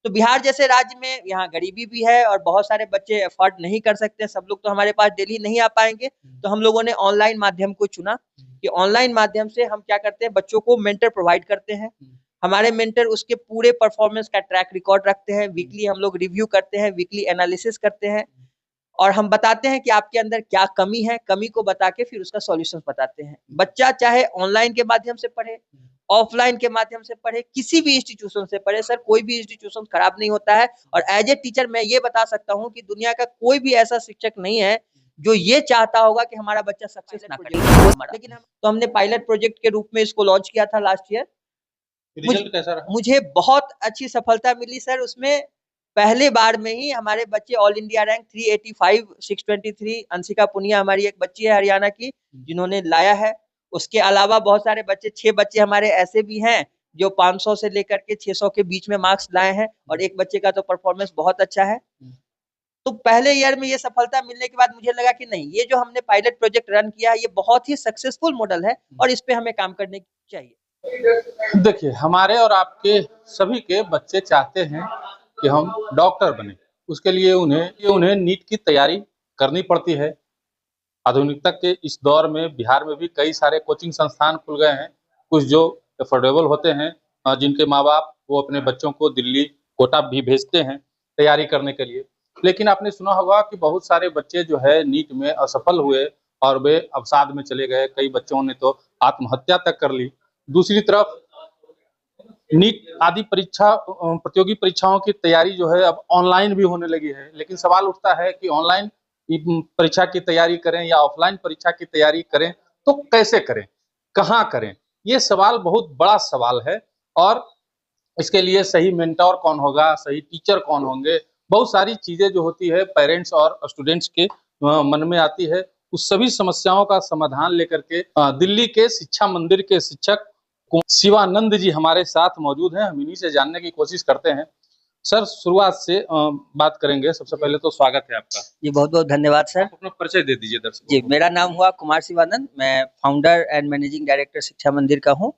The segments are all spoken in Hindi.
तो बिहार जैसे राज्य में यहाँ गरीबी भी है और बहुत सारे बच्चे अफोर्ड नहीं कर सकते, सब लोग तो हमारे पास डेली नहीं आ पाएंगे। तो हम लोगों ने ऑनलाइन माध्यम को चुना कि ऑनलाइन माध्यम से हम क्या करते हैं, बच्चों को मेंटर प्रोवाइड करते हैं। हमारे मेंटर उसके पूरे परफॉर्मेंस का ट्रैक रिकॉर्ड रखते हैं, वीकली हम लोग रिव्यू करते हैं, वीकली एनालिसिस करते हैं और हम बताते हैं कि आपके अंदर क्या कमी है, कमी को बता के फिर उसका सॉल्यूशन बताते हैं। बच्चा चाहे ऑनलाइन के माध्यम से पढ़े, ऑफलाइन के माध्यम से पढ़े, किसी भी इंस्टीट्यूशन से पढ़े, सर कोई भी इंस्टीट्यूशन खराब नहीं होता है। और एज ए टीचर मैं ये बता सकता हूँ कि दुनिया का कोई भी ऐसा शिक्षक नहीं है जो ये चाहता होगा कि हमारा बच्चा सक्सेस ना करे। लेकिन तो हमने पायलट प्रोजेक्ट के रूप में इसको लॉन्च किया था लास्ट ईयर। रिजल्ट कैसा रहा? मुझे बहुत अच्छी सफलता मिली सर। उसमें पहले बार में ही हमारे बच्चे all India rank 385 623, Anshika Punia हमारी एक बच्ची है हरियाणा की जिन्होंने लाया है। उसके अलावा बहुत सारे बच्चे, 6 बच्चे हमारे ऐसे भी हैं जो 500 से लेकर के 600 के बीच में मार्क्स लाए हैं और एक बच्चे का तो परफॉर्मेंस बहुत अच्छा है। तो पहले ईयर में ये सफलता मिलने के बाद मुझे लगा कि नहीं, ये जो हमने पायलट प्रोजेक्ट रन किया है ये बहुत ही सक्सेसफुल मॉडल है और इस पे हमें काम करने चाहिए। देखिए, हमारे और आपके सभी के बच्चे चाहते हैं कि हम डॉक्टर बने। उसके लिए उन्हें नीट की तैयारी करनी पड़ती है। आधुनिकता के इस दौर में बिहार में भी कई सारे कोचिंग संस्थान खुल गए हैं, कुछ जो अफोर्डेबल होते हैं, जिनके माँ बाप वो अपने बच्चों को दिल्ली, कोटा भी भेजते हैं तैयारी करने के लिए। लेकिन आपने सुना होगा कि बहुत सारे बच्चे जो है नीट में असफल हुए और वे अवसाद में चले गए। कई बच्चों ने तो आत्महत्या तक कर ली। दूसरी तरफ नीट आदि प्रतियोगी परीक्षाओं की तैयारी जो है अब ऑनलाइन भी होने लगी है। लेकिन सवाल उठता है कि ऑनलाइन परीक्षा की तैयारी करें या ऑफलाइन परीक्षा की तैयारी करें तो कैसे करें, कहाँ करें? ये सवाल बहुत बड़ा सवाल है और इसके लिए सही मेंटर कौन होगा, सही टीचर कौन होंगे, बहुत सारी चीजें जो होती है पेरेंट्स और स्टूडेंट्स के मन में आती है। उस सभी समस्याओं का समाधान लेकर के दिल्ली के शिक्षा मंदिर के शिक्षक शिवानंद जी हमारे साथ मौजूद हैं। हम इन्हीं से जानने की कोशिश करते हैं। सर, शुरुआत से बात करेंगे। सबसे पहले तो स्वागत है आपका। जी बहुत बहुत धन्यवाद सर। आप अपना परिचय दे दीजिए दर्शकों जी, को। मेरा नाम हुआ कुमार शिवानंद। मैं फाउंडर एंड मैनेजिंग डायरेक्टर शिक्षा मंदिर का हूँ।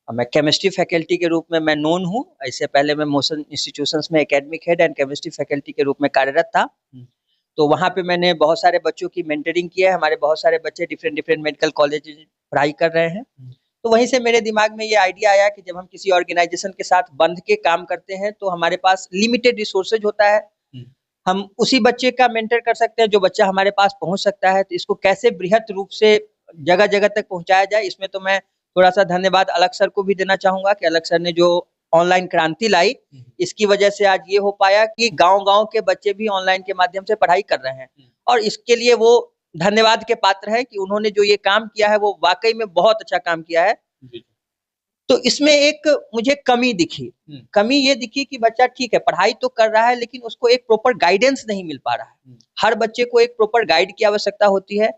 मैं केमिस्ट्री फैकल्टी के रूप में मैं नोन हूँ। इससे पहले मैं मोशन इंस्टीट्यूशंस में academic head and chemistry faculty के रूप में कार्यरत था। तो वहाँ पे मैंने बहुत सारे बच्चों की मेंटरिंग किया है। हमारे बहुत सारे बच्चे डिफरेंट मेडिकल कॉलेज पढ़ाई कर रहे हैं। तो वहीं से मेरे दिमाग में ये आइडिया आया कि जब हम किसी ऑर्गेनाइजेशन के साथ बंध के काम करते हैं तो हमारे पास लिमिटेड रिसोर्सेज होता है। हम उसी बच्चे का मेंटर कर सकते हैं जो बच्चा हमारे पास पहुंच सकता है। तो इसको कैसे बृहत रूप से जगह जगह तक पहुंचाया जाए, इसमें तो मैं थोड़ा सा धन्यवाद अलग सर को भी देना चाहूंगा कि अलग सर ने जो ऑनलाइन क्रांति लाई, इसकी वजह से आज ये हो पाया कि गांव-गांव के बच्चे भी ऑनलाइन के माध्यम से पढ़ाई कर रहे हैं और इसके लिए वो धन्यवाद के पात्र है कि उन्होंने जो ये काम किया है वो वाकई में बहुत अच्छा काम किया है। तो इसमें एक मुझे कमी दिखी। कमी ये दिखी कि बच्चा ठीक है पढ़ाई तो कर रहा है लेकिन उसको एक प्रॉपर गाइडेंस नहीं मिल पा रहा है। हर बच्चे को एक प्रॉपर गाइड की आवश्यकता होती है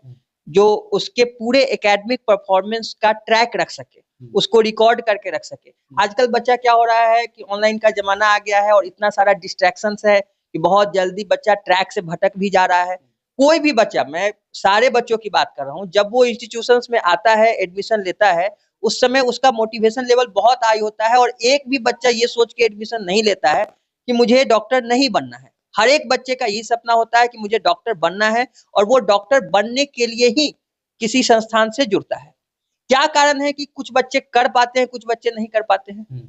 जो उसके पूरे एकेडमिक परफॉर्मेंस का ट्रैक रख सके, उसको रिकॉर्ड करके रख सके। आजकल बच्चा क्या हो रहा है कि ऑनलाइन का जमाना आ गया है और इतना सारा डिस्ट्रैक्शंस है कि बहुत जल्दी बच्चा ट्रैक से भटक भी जा रहा है। कोई भी बच्चा, मैं सारे बच्चों की बात कर रहा हूँ, जब वो इंस्टीट्यूशंस में आता है, एडमिशन लेता है, उस समय उसका मोटिवेशन लेवल बहुत हाई होता है और एक भी बच्चा ये सोच के एडमिशन नहीं लेता है कि मुझे डॉक्टर नहीं बनना है। हर एक बच्चे का यही सपना होता है कि मुझे डॉक्टर बनना है और वो डॉक्टर बनने के लिए ही किसी संस्थान से जुड़ता है। क्या कारण है कि कुछ बच्चे कर पाते हैं, कुछ बच्चे नहीं कर पाते हैं।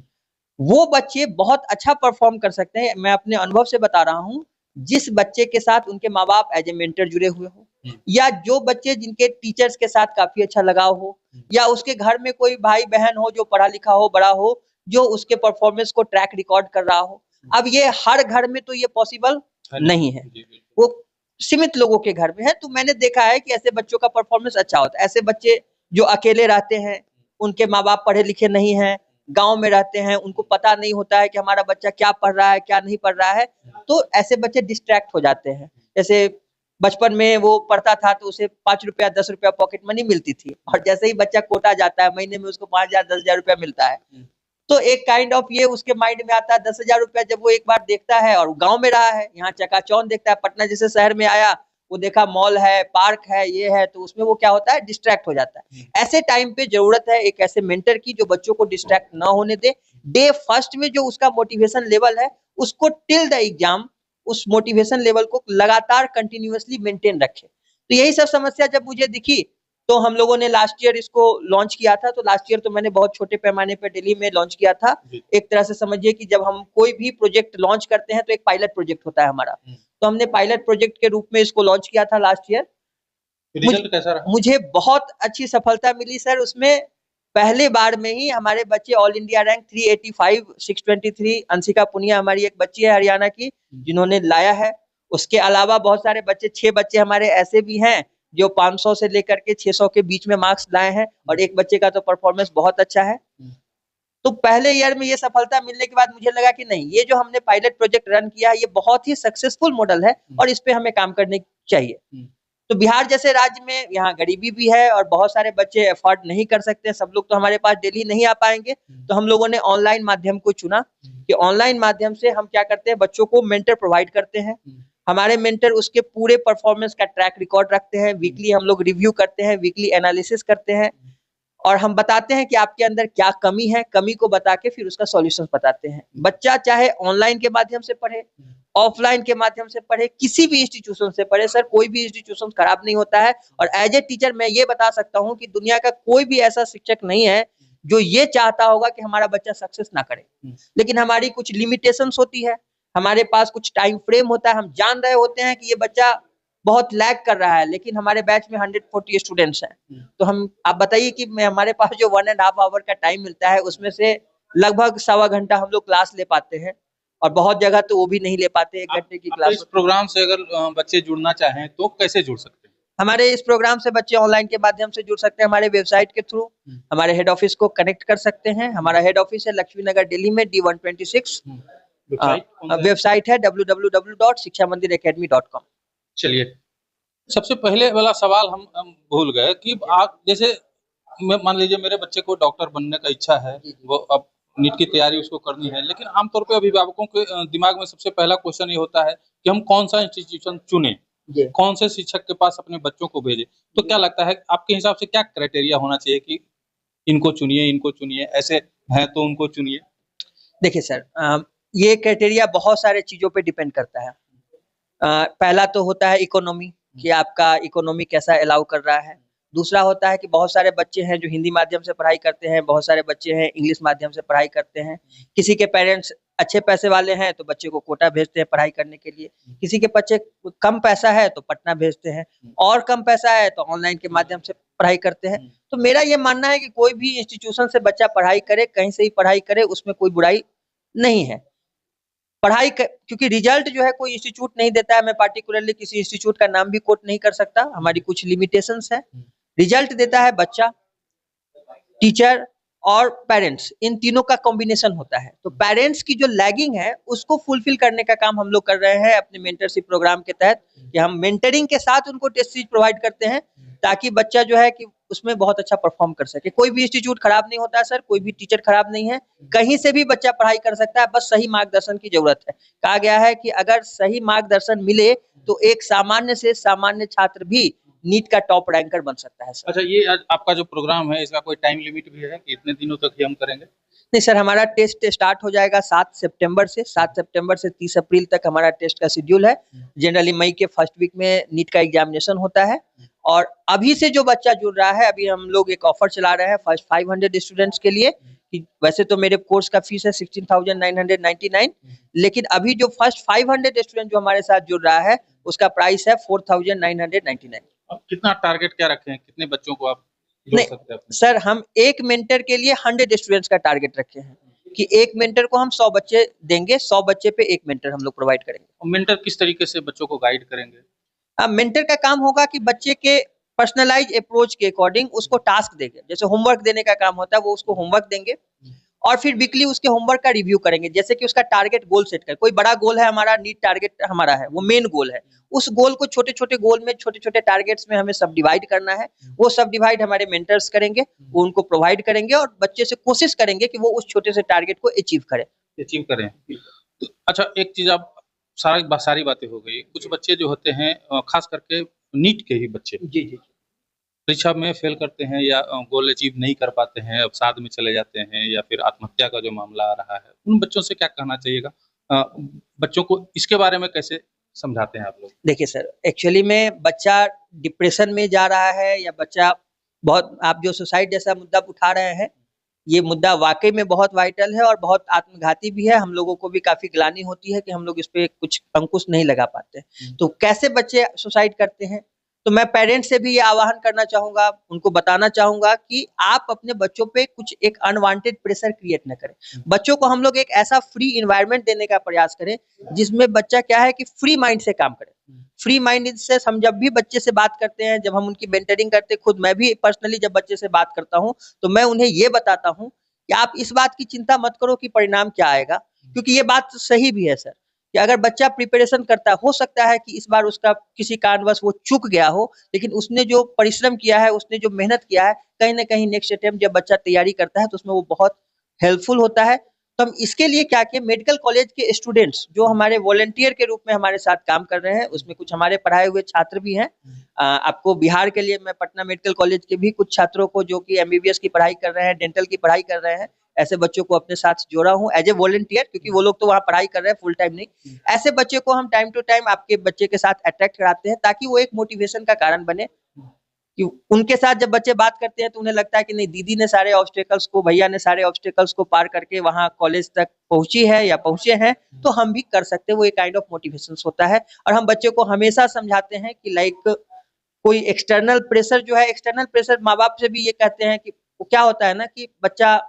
वो बच्चे बहुत अच्छा परफॉर्म कर सकते हैं। मैं अपने अनुभव से बता रहा हूँ, जिस बच्चे के साथ उनके माँ बाप एज ए मेंटर जुड़े हुए हो या जो बच्चे जिनके टीचर्स के साथ काफी अच्छा लगाव हो या उसके घर में कोई भाई बहन हो जो पढ़ा लिखा हो, बड़ा हो, जो उसके परफॉर्मेंस को ट्रैक रिकॉर्ड कर रहा हो। अब ये हर घर में तो ये पॉसिबल नहीं है, वो सीमित लोगों के घर में है। तो मैंने देखा है कि ऐसे बच्चों का परफॉर्मेंस अच्छा होता है। ऐसे बच्चे जो अकेले रहते हैं, उनके माँ बाप पढ़े लिखे नहीं हैं, गांव में रहते हैं, उनको पता नहीं होता है कि हमारा बच्चा क्या पढ़ रहा है, क्या नहीं पढ़ रहा है, तो ऐसे बच्चे डिस्ट्रैक्ट हो जाते हैं। जैसे बचपन में वो पढ़ता था तो उसे 5 रुपया 10 रुपया पॉकेट मनी मिलती थी और जैसे ही बच्चा कोटा जाता है महीने में उसको 5,000 10,000 रुपया मिलता है। तो एक काइंड ऑफ ये उसके माइंड में आता है। 10,000 रुपया जब वो एक बार देखता है और गांव में रहा है, यहाँ चकाचौंध देखता है, पटना जैसे शहर में आया, वो देखा मॉल है, पार्क है, ये है, तो उसमें वो क्या होता है, डिस्ट्रैक्ट हो जाता है। ऐसे टाइम पे जरूरत है एक ऐसे मेंटर की जो बच्चों को डिस्ट्रैक्ट ना होने दे, डे फर्स्ट में जो उसका मोटिवेशन लेवल है उसको टिल द एग्जाम उस मोटिवेशन लेवल को लगातार कंटिन्यूअसली मेंटेन रखे। तो यही सब समस्या जब मुझे दिखी तो हम लोगों ने लास्ट ईयर इसको लॉन्च किया था। तो लास्ट ईयर तो मैंने बहुत छोटे पैमाने पर दिल्ली में लॉन्च किया था। एक तरह से समझिए कि जब हम कोई भी प्रोजेक्ट लॉन्च करते हैं तो एक पायलट प्रोजेक्ट होता है हमारा, तो हमने पायलट प्रोजेक्ट के रूप में इसको लॉन्च किया था लास्ट ईयर। रिजल्ट कैसा रहा? मुझे बहुत अच्छी सफलता मिली सर। उसमें पहले बार में ही हमारे बच्चे all India rank 385 623, Anshika Punia हमारी एक बच्ची है हरियाणा की जिन्होंने लाया है। उसके अलावा बहुत सारे बच्चे, 6 बच्चे हमारे ऐसे भी हैं जो 500 से लेकर के 600 के बीच में मार्क्स लाए हैं और एक बच्चे का तो परफॉर्मेंस बहुत अच्छा है। तो पहले ईयर में ये सफलता मिलने के बाद मुझे लगा कि नहीं, ये जो हमने पायलट प्रोजेक्ट रन किया है ये बहुत ही सक्सेसफुल मॉडल है और इस पे हमें काम करने चाहिए। तो बिहार जैसे राज्य में यहाँ गरीबी भी है और बहुत सारे बच्चे अफोर्ड नहीं कर सकते, सब लोग तो हमारे पास दिल्ली नहीं आ पाएंगे। तो हम लोगों ने ऑनलाइन माध्यम को चुना कि ऑनलाइन माध्यम से हम क्या करते हैं, बच्चों को मेंटर प्रोवाइड करते हैं। हमारे मेंटर उसके पूरे परफॉर्मेंस का ट्रैक रिकॉर्ड रखते हैं, वीकली हम लोग रिव्यू करते हैं, वीकली एनालिसिस करते हैं और हम बताते हैं कि आपके अंदर क्या कमी है, कमी को बता के फिर उसका सॉल्यूशन बताते हैं। बच्चा चाहे ऑनलाइन के माध्यम से पढ़े, ऑफलाइन के माध्यम से पढ़े, किसी भी इंस्टीट्यूशन से पढ़े सर, कोई भी इंस्टीट्यूशन खराब नहीं होता है। और एज ए टीचर मैं ये बता सकता हूँ कि दुनिया का कोई भी ऐसा शिक्षक नहीं है जो ये चाहता होगा कि हमारा बच्चा सक्सेस ना करे। लेकिन हमारी कुछ लिमिटेशंस होती है, हमारे पास कुछ टाइम फ्रेम होता है। हम जान रहे होते हैं कि ये बच्चा बहुत लैग कर रहा है, लेकिन हमारे बैच में 140 स्टूडेंट्स हैं। तो हम, आप बताइए कि हमारे पास जो 1.5 आवर का टाइम मिलता है उसमें से लगभग 1.25 घंटा हम लोग क्लास ले पाते हैं और बहुत जगह तो वो भी नहीं ले पाते, 1 घंटे की क्लास। इस प्रोग्राम से अगर बच्चे जुड़ना चाहें तो कैसे जुड़ सकते हैं? हमारे इस प्रोग्राम से बच्चे ऑनलाइन के माध्यम से जुड़ सकते हैं, हमारे वेबसाइट के थ्रू हमारे हेड ऑफिस को कनेक्ट कर सकते हैं। हमारा हेड ऑफिस है लक्ष्मी नगर दिल्ली में D126। वेबसाइट है www.shikshamandiracademy.com। चलिए, सबसे पहले वाला सवाल हम भूल गए कि आप जैसे मान लीजिए मेरे बच्चे को डॉक्टर बनने का इच्छा है, वो अब नीट की तैयारी उसको करनी है, लेकिन आमतौर पे अभिभावकों के दिमाग में सबसे पहला क्वेश्चन ये होता है कि हम कौन सा इंस्टीट्यूशन चुने, कौन से शिक्षक के पास अपने बच्चों को भेजें। तो क्या लगता है आपके हिसाब से क्या क्राइटेरिया होना चाहिए कि इनको चुनिए, ऐसे हैं तो उनको चुनिए? देखिए सर, ये क्राइटेरिया बहुत सारे चीजों पे डिपेंड करता है। पहला तो होता है इकोनॉमी, कि आपका इकोनॉमी कैसा अलाउ कर रहा है। दूसरा होता है कि बहुत सारे बच्चे हैं जो हिंदी माध्यम से पढ़ाई करते हैं, बहुत सारे बच्चे हैं इंग्लिश माध्यम से पढ़ाई करते हैं। किसी के पेरेंट्स अच्छे पैसे वाले हैं तो बच्चे को कोटा भेजते हैं पढ़ाई करने के लिए, किसी के बच्चे कम पैसा है तो पटना भेजते हैं, और कम पैसा है तो ऑनलाइन के माध्यम से पढ़ाई करते हैं। तो मेरा ये मानना है कि कोई भी इंस्टीट्यूशन से बच्चा पढ़ाई करे, कहीं से ही पढ़ाई करे, उसमें कोई बुराई नहीं है। क्योंकि रिजल्ट जो है कोई इंस्टीट्यूट नहीं देता है। मैं पार्टिकुलरली किसी इंस्टीट्यूट का नाम भी कोट नहीं कर सकता, हमारी कुछ लिमिटेशंस है। रिजल्ट देता है बच्चा, टीचर और पेरेंट्स, इन तीनों का कॉम्बिनेशन होता है। तो पेरेंट्स की जो लैगिंग है उसको फुलफिल करने का काम हम लोग कर रहे हैं अपने मेंटरशिप प्रोग्राम के तहत, कि हम मेंटरिंग के साथ उनको टेस्ट सीरीज प्रोवाइड करते हैं ताकि बच्चा जो है कि उसमें बहुत अच्छा परफॉर्म कर सके। कोई भी इंस्टीट्यूट खराब नहीं होता है सर, कोई भी टीचर खराब नहीं है, कहीं से भी बच्चा पढ़ाई कर सकता है, बस सही मार्गदर्शन की जरूरत है। कहा गया है कि अगर सही मार्गदर्शन मिले तो एक सामान्य से सामान्य छात्र भी नीट का टॉप रैंकर बन सकता है सर। अच्छा, ये आपका जो प्रोग्राम है इसका कोई टाइम लिमिट भी है कि इतने दिनों तक ही हम करेंगे? नहीं सर, हमारा टेस्ट स्टार्ट हो जाएगा 7 सितंबर से 30 अप्रैल तक हमारा टेस्ट का शेड्यूल है। जनरली मई के फर्स्ट वीक में नीट का एग्जामिनेशन होता है। और अभी से जो बच्चा जुड़ रहा है, अभी हम लोग एक ऑफर चला रहे हैं फर्स्ट 500 स्टूडेंट्स के लिए, कि वैसे तो मेरे कोर्स का फीस है 16,999, लेकिन अभी जो फर्स्ट 500 स्टूडेंट जो हमारे साथ जुड़ रहा है उसका प्राइस है 4,999। अब कितना टारगेट क्या रखे हैं, कितने बच्चों को आप जोड़ सकते हैं? सर, हम एक मेंटर के लिए 100 स्टूडेंट्स का टारगेट रखे हैं कि एक मेंटर को हम 100 बच्चे देंगे, 100 बच्चे पे एक मेंटर हम लोग प्रोवाइड करेंगे। और मेंटर किस तरीके से बच्चों को गाइड करेंगे? मेंटर का काम होगा कि बच्चे के पर्सनलाइज अप्रोच के अकॉर्डिंग उसको टास्क देंगे। जैसे होमवर्क देने का काम होता है, वो उसको होमवर्क देंगे और फिर वीकली उसके होमवर्क का रिव्यू करेंगे। जैसे कि उसका टारगेट गोल सेट कर, कोई बड़ा गोल है हमारा, नीट टारगेट हमारा है, वो मेन गोल है, उस गोल को छोटे छोटे गोल में, छोटे छोटे टारगेट्स में हमें सब डिवाइड करना है। वो सब डिवाइड हमारे मेंटर्स करेंगे, वो उनको प्रोवाइड करेंगे और बच्चे से कोशिश करेंगे कि वो उस छोटे से टारगेट को अचीव करें। तो अच्छा, एक चीज आप, सारी बातें हो गई, कुछ बच्चे जो होते हैं खास करके नीट के ही बच्चे, जी जी, परीक्षा में फेल करते हैं या गोल अचीव नहीं कर पाते हैं, अवसाद में चले जाते हैं या फिर आत्महत्या का जो मामला आ रहा है, उन बच्चों से क्या कहना चाहिएगा? अ, बच्चों को इसके बारे में कैसे समझाते हैं आप लोग? देखिए सर, एक्चुअली में बच्चा डिप्रेशन में जा रहा है या बच्चा बहुत, आप जो सुसाइड जैसा मुद्दा उठा रहे हैं, ये मुद्दा वाक़ई में बहुत वाइटल है और बहुत आत्मघाती भी है। हम लोगों को भी काफ़ी ग्लानि होती है कि हम लोग इस पे कुछ अंकुश नहीं लगा पाते। तो कैसे बच्चे सुसाइड करते हैं? तो मैं पेरेंट्स से भी ये आह्वान करना चाहूँगा, उनको बताना चाहूँगा कि आप अपने बच्चों पे कुछ एक अनवांटेड प्रेशर क्रिएट ना करें। बच्चों को हम लोग एक ऐसा फ्री एनवायरनमेंट देने का प्रयास करें, जिसमें बच्चा क्या है कि फ्री माइंड से काम करे। फ्री माइंड से हम जब भी बच्चे से बात करते हैं, जब हम उनकी मेंटरिंग करते हैं, खुद मैं भी पर्सनली जब बच्चे से बात करता हूँ, तो मैं उन्हें ये बताता हूँ कि आप इस बात की चिंता मत करो कि परिणाम क्या आएगा, क्योंकि ये बात सही भी है सर, कि अगर बच्चा प्रिपरेशन करता है, हो सकता है कि इस बार उसका किसी कारणवश वो चूक गया हो, लेकिन उसने जो परिश्रम किया है, उसने जो मेहनत किया है, कहीं न कहीं नेक्स्ट अटेम्प्ट जब बच्चा तैयारी करता है, तो उसमें वो बहुत हेल्पफुल होता है। तो हम इसके लिए क्या किए, मेडिकल कॉलेज के स्टूडेंट्स जो हमारे वॉलंटियर के रूप में हमारे साथ काम कर रहे हैं, उसमें कुछ हमारे पढ़ाए हुए छात्र भी हैं। आपको बिहार के लिए मैं पटना मेडिकल कॉलेज के भी कुछ छात्रों को जो कि एमबीबीएस की पढ़ाई कर रहे हैं, डेंटल की पढ़ाई कर रहे हैं, ऐसे बच्चों को अपने साथ जोड़ा हूँ एज ए वॉलंटियर, क्योंकि वो लोग तो वहाँ पढ़ाई कर रहे हैं, फुल टाइम नहीं। ऐसे बच्चे को हम टाइम टू टाइम आपके बच्चे के साथ अट्रैक्ट कराते हैं, ताकि वो एक मोटिवेशन का कारण बने, कि उनके साथ जब बच्चे बात करते हैं तो उन्हें लगता है कि नहीं, दीदी ने सारे ऑब्स्टेकल्स को, भैया ने सारे ऑब्स्टेकल्स को पार करके वहाँ कॉलेज तक पहुंची है या पहुंचे हैं, तो हम भी कर सकते हैं। वो एक काइंड ऑफ मोटिवेशन होता है। और हम बच्चे को हमेशा समझाते हैं कि लाइक कोई एक्सटर्नल प्रेशर जो है, एक्सटर्नल प्रेशर माँ बाप से भी ये कहते हैं कि क्या होता है ना, कि बच्चा,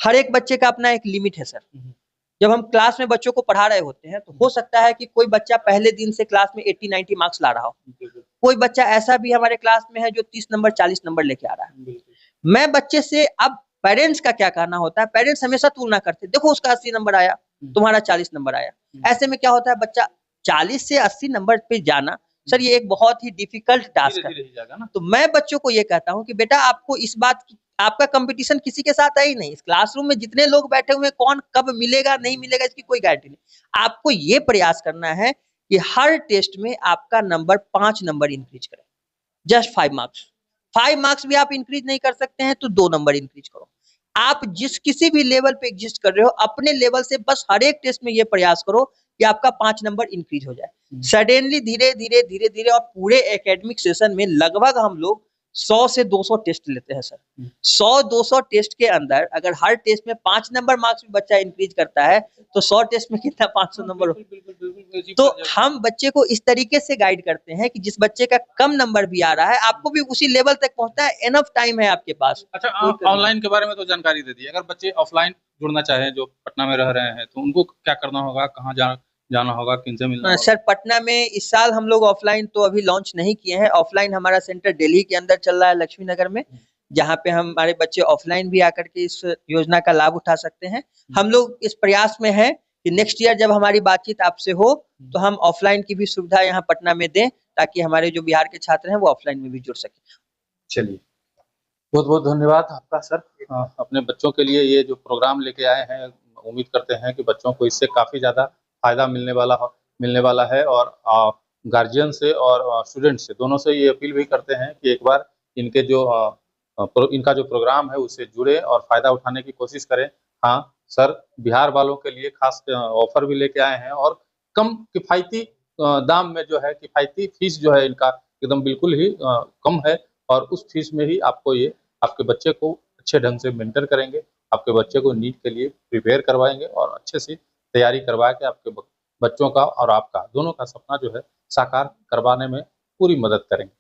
हर एक बच्चे का अपना एक लिमिट है सर। जब हम क्लास में बच्चों को पढ़ा रहे होते हैं, तो हो सकता है कि कोई बच्चा पहले दिन से क्लास में 80-90 मार्क्स ला रहा हो, कोई बच्चा ऐसा भी हमारे क्लास में है जो 30 नंबर 40 नंबर लेके आ रहा है। मैं बच्चे से, अब पेरेंट्स का क्या कहना होता है, पेरेंट्स हमेशा तुलना करते हैं, देखो उसका 80 नंबर आया, तुम्हारा 40 नंबर आया। ऐसे में क्या होता है, बच्चा 40 से 80 नंबर पे जाना सर, ये एक बहुत ही डिफिकल्ट टास्क है। तो मैं बच्चों को ये कहता हूँ कि बेटा, आपको इस बात की, आपका कंपटीशन किसी के साथ है ही नहीं। इस क्लासरूम में जितने लोग बैठे हुए हैं, कौन कब मिलेगा नहीं मिलेगा इसकी कोई गारंटी नहीं। आपको ये प्रयास करना है कि हर टेस्ट में आपका नंबर 5 नंबर इंक्रीज करे, जस्ट 5 मार्क्स। 5 मार्क्स भी आप इंक्रीज नहीं कर सकते हैं तो 2 नंबर इंक्रीज करो। आप जिस किसी भी लेवल पे एग्जिस्ट कर रहे हो, अपने लेवल से बस हर एक टेस्ट में ये प्रयास करो कि आपका 5 नंबर इंक्रीज हो जाए। सडनली धीरे धीरे धीरे धीरे, और पूरे एकेडमिक सेशन में लगभग हम लोग 100 से 200 टेस्ट लेते हैं सर। 100-200 टेस्ट के अंदर अगर हर टेस्ट में 5 नंबर मार्क्स भी बच्चा इंक्रीज करता है, तो 100 टेस्ट में कितना, 500 नंबर हो। तो हम बच्चे को इस तरीके से गाइड करते हैं कि जिस बच्चे का कम नंबर भी आ रहा है, आपको भी उसी लेवल तक पहुंचना है, एनफ टाइम है आपके पास। अच्छा, ऑनलाइन के बारे में तो जानकारी दे दी। अगर बच्चे ऑफलाइन जुड़ना चाहें, जो पटना में रह रहे हैं, तो उनको क्या करना होगा? कहाँ जाना होगा? किनसे मिलना होगा? सर, पटना में इस साल हम लोग ऑफलाइन तो अभी लॉन्च नहीं किए हैं। ऑफलाइन हमारा सेंटर दिल्ली के अंदर चल रहा है, लक्ष्मी नगर में, जहाँ पे हमारे बच्चे ऑफलाइन भी आकर के इस योजना का लाभ उठा सकते हैं। हम लोग इस प्रयास में हैं कि नेक्स्ट ईयर जब हमारी बातचीत आपसे हो, तो हम ऑफलाइन की भी सुविधा यहाँ पटना में दें, ताकि हमारे जो बिहार के छात्र हैं वो ऑफलाइन में भी जुड़ सके। चलिए, बहुत-बहुत धन्यवाद आपका सर। अपने बच्चों के लिए ये जो प्रोग्राम लेके आए हैं, उम्मीद करते हैं कि बच्चों को इससे काफ़ी ज़्यादा फ़ायदा मिलने वाला है और गार्जियन से और स्टूडेंट से, दोनों से ये अपील भी करते हैं कि एक बार इनके जो इनका जो प्रोग्राम है उससे जुड़े और फ़ायदा उठाने की कोशिश करें। हाँ, सर बिहार वालों के लिए खास ऑफ़र भी लेके आए हैं और कम किफ़ायती दाम में जो है, किफ़ायती फ़ीस जो है इनका एकदम बिल्कुल ही कम है और उस फ़ीस में ही आपको ये आपके बच्चे को अच्छे ढंग से मेंटर करेंगे, आपके बच्चे को नीट के लिए प्रिपेयर करवाएँगे और अच्छे से तैयारी करवा के आपके बच्चों का और आपका दोनों का सपना जो है साकार करवाने में पूरी मदद करेंगे।